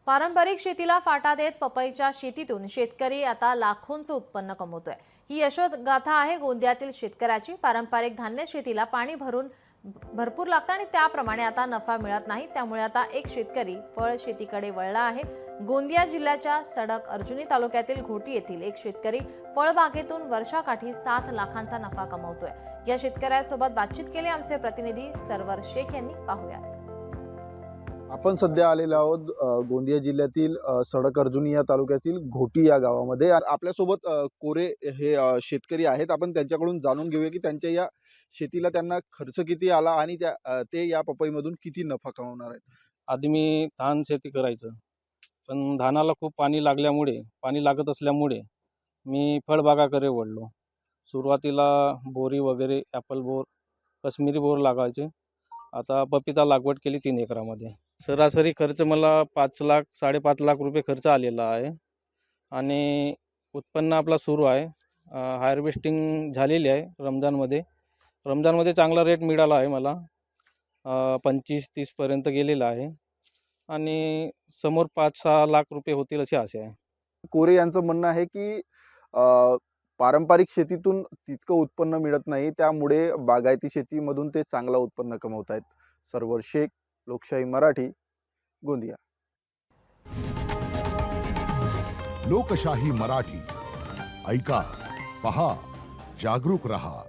पारंपरिक शेतीला फाटा देत पपईच्या शेतीतून शेतकरी आता लाखोंचं उत्पन्न कमवतोय। ही यशोगाथा आहे गोंदियातील शेतकऱ्याची। पारंपरिक धान्य शेतीला पाणी भरपूर लागतं आणि त्याप्रमाणे आता नफा मिळत नाही, त्यामुळे आता एक शेतकरी फळ शेतीकडे वळला आहे। गोंदिया जिल्ह्याच्या सडक अर्जुनी तालुक्यातील घोटी येथील एक शेतकरी फळबागेतून वर्षाकाठी 7 लाखांचा नफा कमवतोय। या शेतकऱ्यासोबत बातचीत केली आमचे प्रतिनिधी सरवर शेख यांनी। पाहूयात। आपण सध्या आलेलो आहोत गोंदिया जिल्ह्यातील सडक अर्जुनी या तालुक्यातील घोटी या गावामध्ये। आपल्यासोबत कोरे हे शेतकरी आहेत। आपण त्यांच्याकडून जाणून घेऊया की त्यांच्या या शेतीला त्यांना खर्च किती आला आणि ते या पपईमधून किती नफा कमवणार आहेत। आधी मी धान शेती करायचं, पण धानाला खूप पाणी लागत असल्यामुळे मी फळबागाकडे वळलो। सुरुवातीला बोरी वगैरे ॲपल बोर, काश्मीरी बोर लागायचे। आता पपीता लागवड केली 3 एकरामध्ये। सरासरी खर्च मला 5 लाख 5.5 लाख रुपये खर्च आलेला आहे आणि उत्पन्न आपला सुरू आहे। हार्वेस्टिंग झालेली आहे रमजानमध्ये चांगला रेट मिळाला आहे मला। 25-30 पर्यंत गेलेला आहे आणि समोर 5-6 लाख रुपये होतील अशी आशा आहे। कोरे यांचं म्हणणं आहे की पारंपरिक शेतीतून तितकं उत्पन्न मिळत नाही, त्यामुळे बागायती शेतीमधून ते चांगलं उत्पन्न कमवत आहेत। सरवर शेख, लोकशाही मराठी, गोंदिया। लोकशाही मराठी ऐका, पहा, जागरूक रहा।